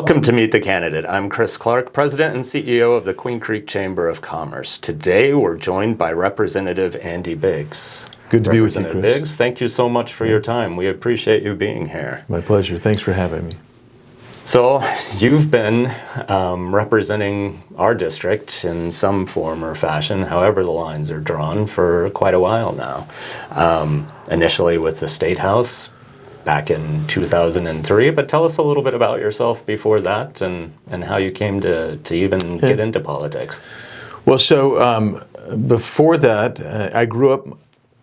Welcome to Meet the Candidate. I'm Chris Clark, President and CEO of the Queen Creek Chamber of Commerce. Today we're joined by Representative Andy Biggs. Good to be with you, Chris. Representative Biggs, thank you so much for your time. We appreciate you being here. My pleasure. Thanks for having me. So you've been representing our district in some form or fashion, however the lines are drawn, for quite a while now. Initially with the State House back in 2003, but tell us a little bit about yourself before that and how you came to even get into politics. Well, so before that, I grew up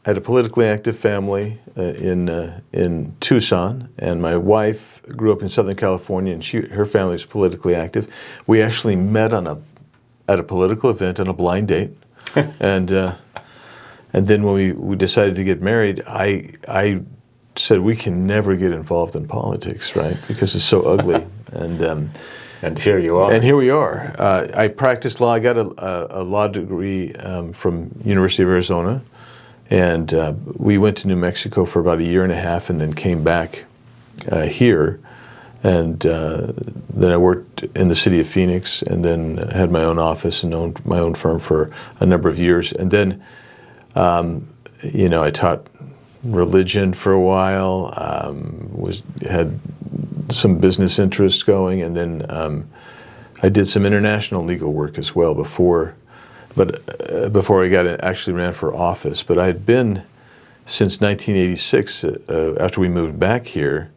at a politically active family in Tucson, and my wife grew up in Southern California, and her family was politically active. We actually met at a political event on a blind date, and then when we decided to get married, I said we can never get involved in politics, right? Because it's so ugly. And here you are. And here we are. I practiced law. I got a law degree from University of Arizona, and we went to New Mexico for about a year and a half, and then came back here. And then I worked in the city of Phoenix, and then had my own office and owned my own firm for a number of years. And then, I taught religion for a while, had some business interests going, and then I did some international legal work as well before I actually ran for office. But I had been, since 1986, after we moved back here,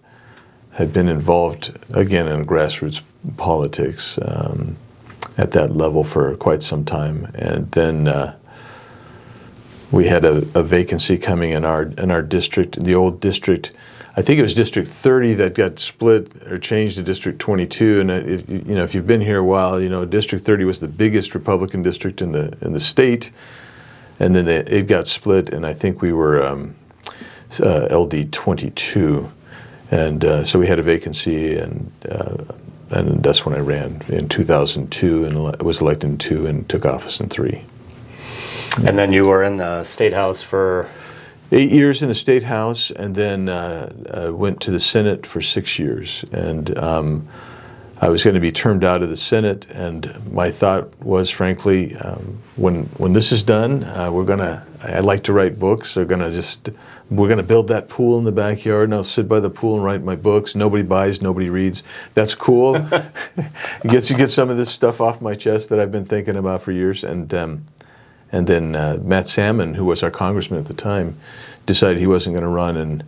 had been involved again in grassroots politics at that level for quite some time. And then we had a vacancy coming in our district, the old district. I think it was District 30 that got split or changed to District 22. And if you've been here a while, District 30 was the biggest Republican district in the state, and then it got split, and I think we were LD 22, and so we had a vacancy, and that's when I ran in 2002, and was elected in 2 and took office in 3. And then you were in the State House for 8 years in the State House, and then went to the Senate for 6 years. And I was going to be termed out of the Senate, and my thought was, frankly, when this is done, I like to write books. We're going to build that pool in the backyard, and I'll sit by the pool and write my books. Nobody buys, nobody reads. That's cool. It gets you get some of this stuff off my chest that I've been thinking about for years. And then Matt Salmon, who was our congressman at the time, decided he wasn't going to run, and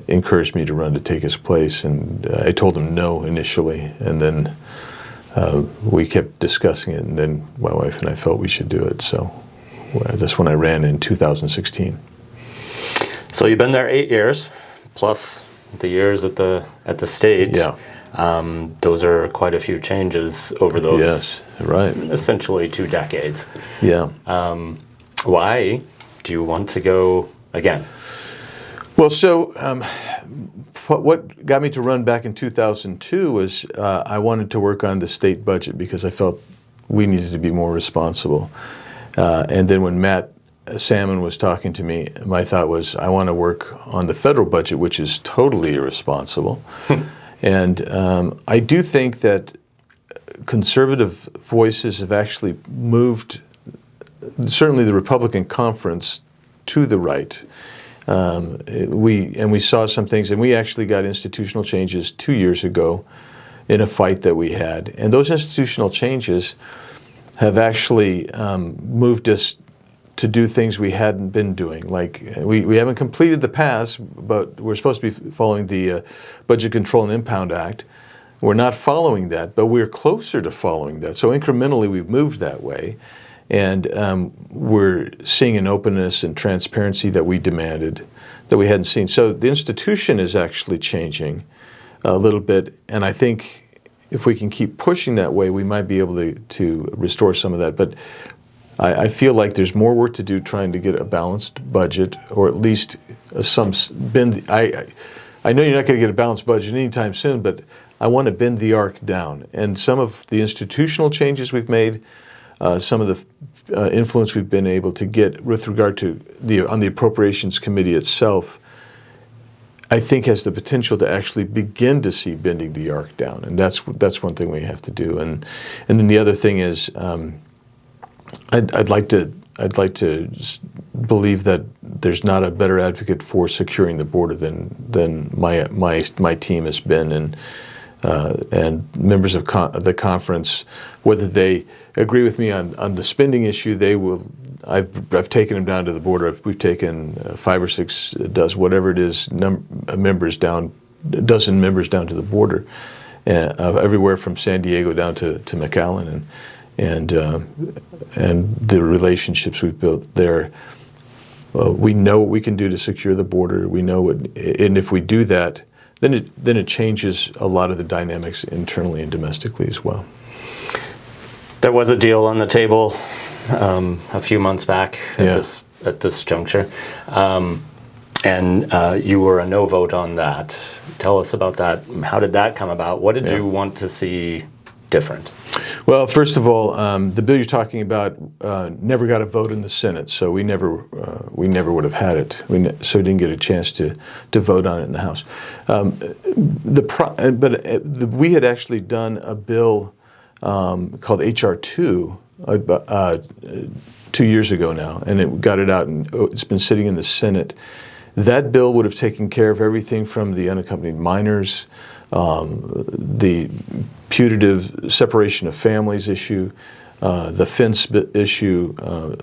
encouraged me to run to take his place. And I told him no initially, and then we kept discussing it, and then my wife and I felt we should do it. So that's when I ran in 2016. So you've been there 8 years, plus the years at the state. Yeah. Those are quite a few changes over those, yes, right, essentially 2 decades. Yeah. Why do you want to go again? Well, so what got me to run back in 2002 was I wanted to work on the state budget because I felt we needed to be more responsible. And then when Matt Salmon was talking to me, my thought was I want to work on the federal budget, which is totally irresponsible. And I do think that conservative voices have actually moved, certainly the Republican conference, to the right. We saw some things, and we actually got institutional changes 2 years ago in a fight that we had. And those institutional changes have actually moved us to do things we hadn't been doing. Like we haven't completed the pass, but we're supposed to be following the Budget Control and Impound Act. We're not following that, but we're closer to following that. So incrementally we've moved that way, and we're seeing an openness and transparency that we demanded that we hadn't seen. So the institution is actually changing a little bit, and I think if we can keep pushing that way, we might be able to restore some of that. But I feel like there's more work to do trying to get a balanced budget, or at least some bend. I know you're not going to get a balanced budget anytime soon, but I want to bend the arc down. And some of the institutional changes we've made, some of the influence we've been able to get with regard to on the Appropriations Committee itself, I think has the potential to actually begin to see bending the arc down, and that's one thing we have to do. And then the other thing is, I'd like to believe that there's not a better advocate for securing the border than my team has been, and members of the conference, whether they agree with me on the spending issue, they will. I've taken them down to the border. We've taken 5 or 6 dozen, whatever it is, members down to the border, everywhere from San Diego down to McAllen, and the relationships we've built there. We know what we can do to secure the border. We know what, and if we do that, then it changes a lot of the dynamics internally and domestically as well. There was a deal on the table a few months back at this juncture, and you were a no vote on that. Tell us about that. How did that come about? What did you want to see different? Well, first of all, the bill you're talking about never got a vote in the Senate, so we never would have had it. So we didn't get a chance to vote on it in the House. We had actually done a bill called H.R. 2 2 years ago now, and it got it out, and it's been sitting in the Senate. That bill would have taken care of everything from the unaccompanied minors, the putative separation of families issue, the fence issue,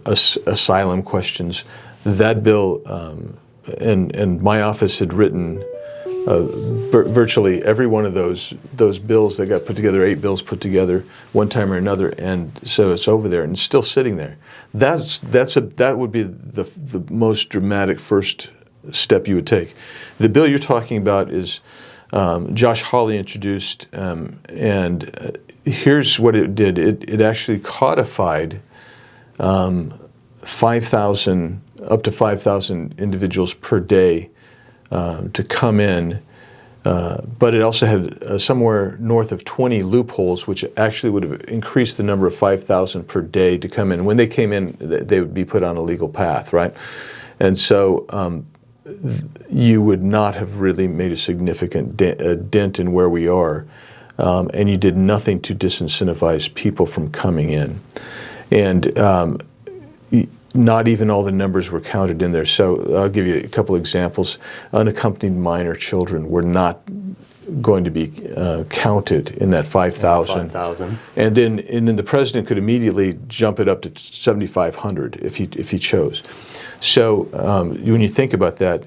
asylum questions. That bill, and my office had written virtually every one of those bills that got put together, 8 bills put together one time or another, and so it's over there and it's still sitting there. That would be the most dramatic first step you would take. The bill you're talking about is Josh Hawley introduced, and here's what it did. It actually codified 5,000, up to 5,000 individuals per day to come in, but it also had somewhere north of 20 loopholes, which actually would have increased the number of 5,000 per day to come in. When they came in, they would be put on a legal path, right? And so you would not have really made a significant dent in where we are, and you did nothing to disincentivize people from coming in. And not even all the numbers were counted in there. So I'll give you a couple examples. Unaccompanied minor children were not going to be counted in that 5,000. 5,000. And then the president could immediately jump it up to 7,500 if he chose. So when you think about that,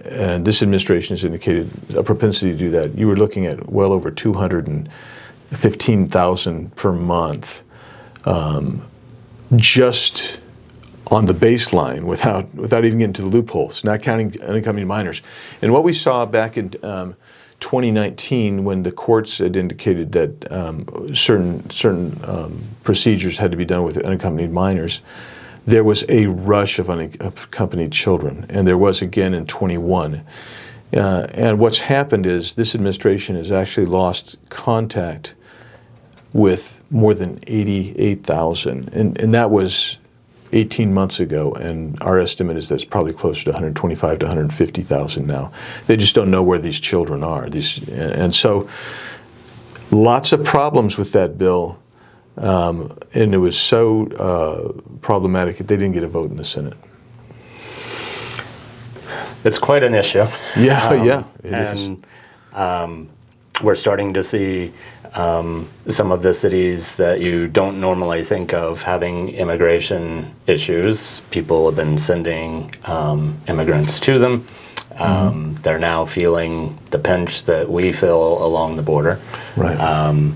and this administration has indicated a propensity to do that, you were looking at well over 215,000 per month, just on the baseline, without even getting to the loopholes, not counting unaccompanied minors. And what we saw back in 2019, when the courts had indicated that certain procedures had to be done with unaccompanied minors, there was a rush of unaccompanied children, and there was again in 21. And what's happened is this administration has actually lost contact with more than 88,000, and that was 18 months ago, and our estimate is that it's probably closer to 125 to 150,000 now. They just don't know where these children are. And so lots of problems with that bill, and it was so problematic that they didn't get a vote in the Senate. It's quite an issue. Yeah, it is. We're starting to see some of the cities that you don't normally think of having immigration issues. People have been sending immigrants to them. They're now feeling the pinch that we feel along the border. Right.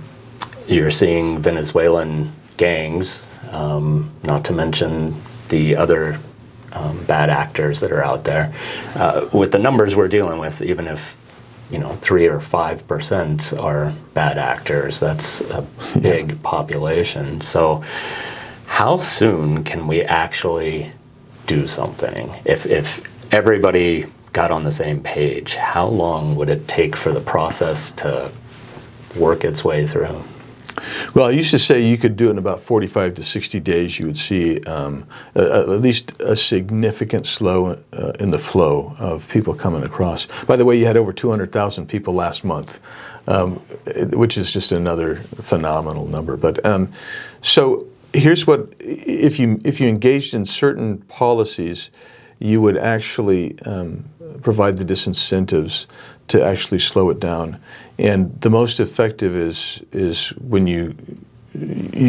You're seeing Venezuelan gangs, not to mention the other bad actors that are out there. With the numbers we're dealing with, even if 3 or 5% are bad actors, that's a big population. So how soon can we actually do something? If everybody got on the same page, how long would it take for the process to work its way through? Well, I used to say you could do it in about 45 to 60 days. You would see at least a significant slow in the flow of people coming across. By the way, you had over 200,000 people last month, which is just another phenomenal number. But so here's what: if you engaged in certain policies, you would actually provide the disincentives to actually slow it down. And the most effective is when you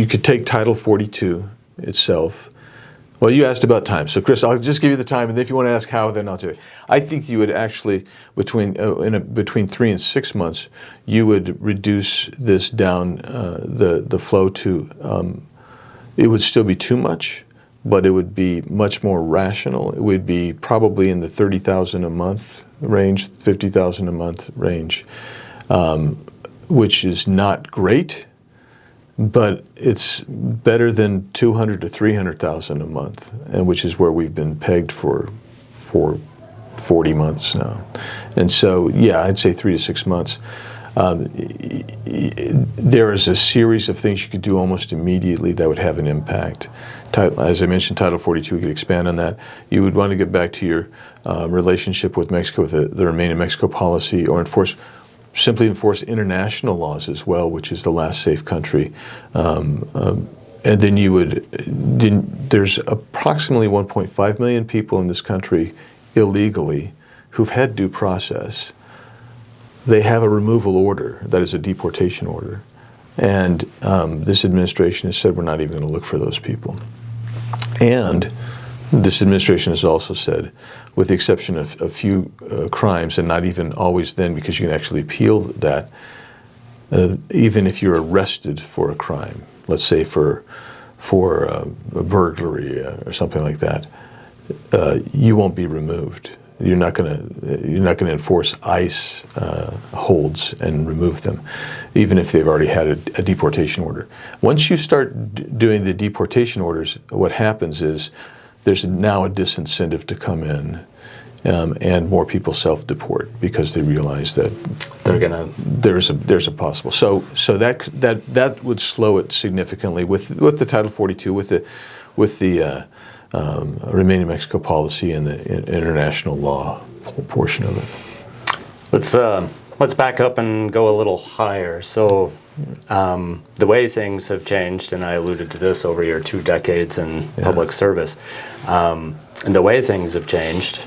could take Title 42 itself. Well, you asked about time, so Chris, I'll just give you the time, and if you want to ask how, then I'll tell you. I think you would actually between 3 and 6 months, you would reduce this down the flow to. It would still be too much, but it would be much more rational. It would be probably in the 30,000 a month range, 50,000 a month range, which is not great, but it's better than 200 to 300,000 a month, and which is where we've been pegged for 40 months now. And so, yeah, I'd say 3 to 6 months. There is a series of things you could do almost immediately that would have an impact. As I mentioned, Title 42, we could expand on that. You would want to get back to your relationship with Mexico, with the Remain in Mexico policy, or simply enforce international laws as well, which is the last safe country. And then there's approximately 1.5 million people in this country illegally who've had due process. They have a removal order, that is a deportation order. And this administration has said we're not even going to look for those people. And this administration has also said, with the exception of a few crimes, and not even always then, because you can actually appeal that, even if you're arrested for a crime, let's say for a burglary or something like that, you won't be removed. You're not going to enforce ICE holds and remove them, even if they've already had a deportation order. Once you start doing the deportation orders, what happens is there's now a disincentive to come in, and more people self-deport because they realize that there's a possible. So that would slow it significantly with the Title 42, with the Remain in Mexico policy and the international law portion of it. Let's back up and go a little higher. So the way things have changed, and I alluded to this over your 2 decades in public service, and the way things have changed,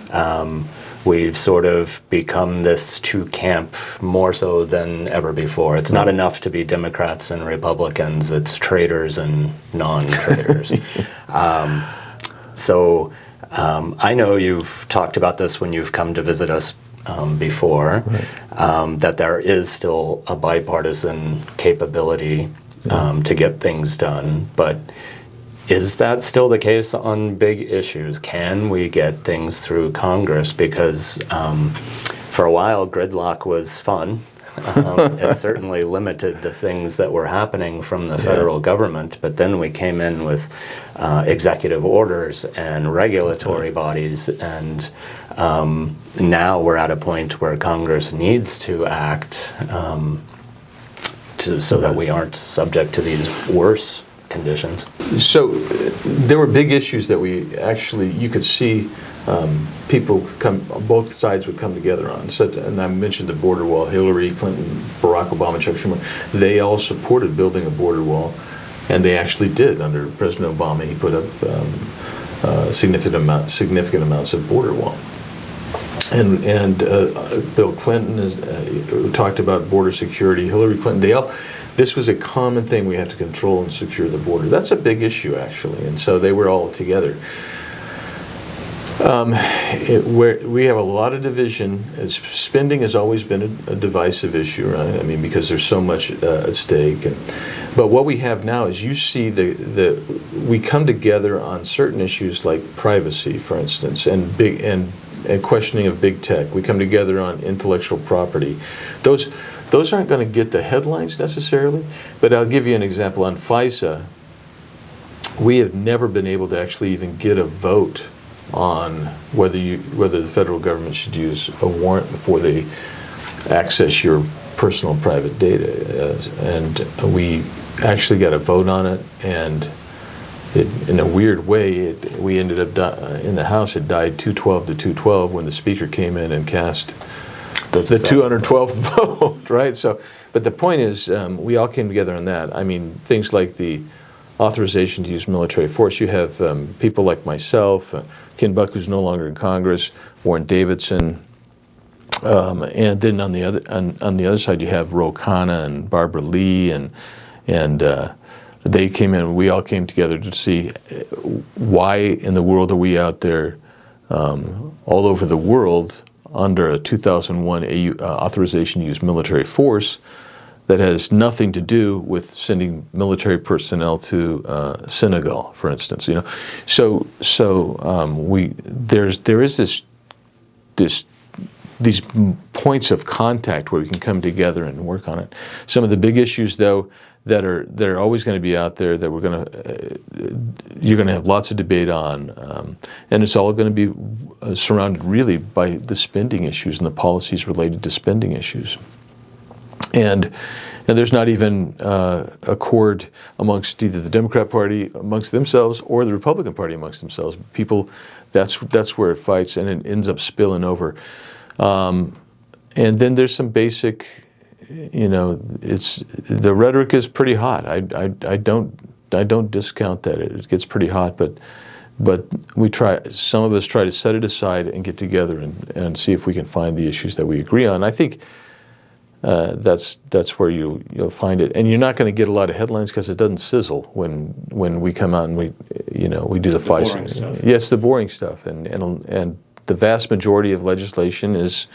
we've sort of become this 2 camp more so than ever before. It's not enough to be Democrats and Republicans, it's traitors and non-traitors. So I know you've talked about this when you've come to visit us before, that there is still a bipartisan capability to get things done. But is that still the case on big issues? Can we get things through Congress? Because for a while, gridlock was fun. It certainly limited the things that were happening from the federal government, but then we came in with executive orders and regulatory bodies, and now we're at a point where Congress needs to act so that we aren't subject to these worse conditions. So there were big issues that you could see people both sides would come together on. So, and I mentioned the border wall. Hillary Clinton, Barack Obama, Chuck Schumer, they all supported building a border wall, and they actually did. Under President Obama, he put up significant amounts of border wall. And Bill Clinton talked about border security. Hillary Clinton, this was a common thing. We have to control and secure the border. That's a big issue, actually, and so they were all together. We have a lot of division. Spending has always been a divisive issue, right? I mean, because there's so much at stake. But what we have now is you see we come together on certain issues like privacy, for instance, and questioning of big tech. We come together on intellectual property. Those aren't going to get the headlines necessarily, but I'll give you an example. On FISA, we have never been able to actually even get a vote on whether the federal government should use a warrant before they access your personal private data, and actually got a vote on it, and in a weird way, we ended up in the House. It died 212 to 212 when the Speaker came in and cast the 212th vote, right? So, but the point is, we all came together on that. I mean, things like the authorization to use military force. You have people like myself, Ken Buck, who's no longer in Congress, Warren Davidson, and then on the other side, you have Ro Khanna and Barbara Lee, and they came in. We all came together to see why in the world are we out there all over the world under a 2001 authorization to use military force that has nothing to do with sending military personnel to Senegal, for instance. You know, there is these points of contact where we can come together and work on it. Some of the big issues, though, that are always going to be out there that you're going to have lots of debate on, and it's all going to be surrounded really by the spending issues and the policies related to spending issues. And there's not even accord amongst either the Democrat Party amongst themselves or the Republican Party amongst themselves. People, that's where it fights, and it ends up spilling over. And then there's some basic, you know, the rhetoric is pretty hot. I don't discount that. It gets pretty hot, but some of us try to set it aside and get together and see if we can find the issues that we agree on. I think that's where you'll find it, and you're not going to get a lot of headlines because it doesn't sizzle when we come out and we do the fight. Yeah, it's the boring stuff, and the vast majority of legislation is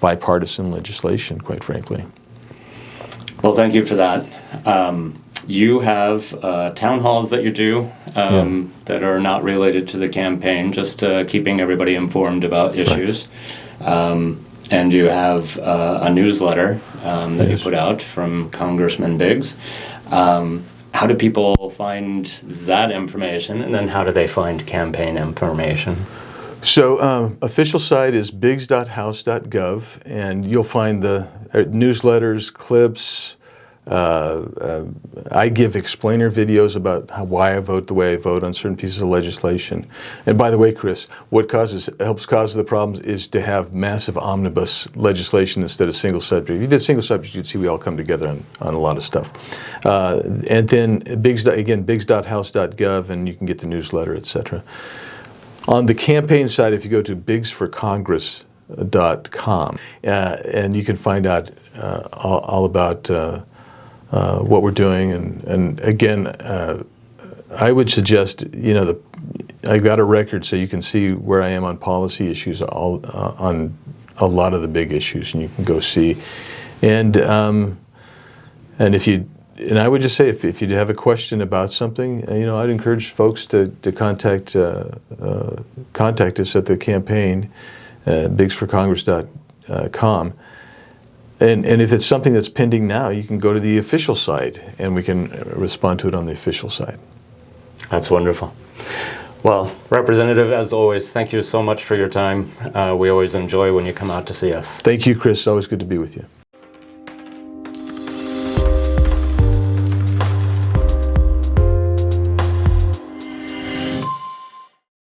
bipartisan legislation, quite frankly. Well, thank you for that. You have town halls that you do that are not related to the campaign, just keeping everybody informed about issues. Right. And you have a newsletter that you put out from Congressman Biggs. How do people find that information, and then how do they find campaign information? So official site is biggs.house.gov, and you'll find the newsletters, clips. I give explainer videos about why I vote the way I vote on certain pieces of legislation. And by the way, Chris, what helps cause the problems is to have massive omnibus legislation instead of single subject. If you did single subject, you'd see we all come together on a lot of stuff. And then biggs.house.gov, and you can get the newsletter, etc. On the campaign side, if you go to biggsforcongress.com, and you can find out all about what we're doing, and again, I would suggest, I've got a record so you can see where I am on policy issues, on a lot of the big issues, and you can go see, and I would just say if you have a question about something, I'd encourage folks to contact us at the campaign, biggsforcongress.com. And if it's something that's pending now, you can go to the official site, and we can respond to it on the official site. That's wonderful. Well, Representative, as always, thank you so much for your time. We always enjoy when you come out to see us. Thank you, Chris. Always good to be with you.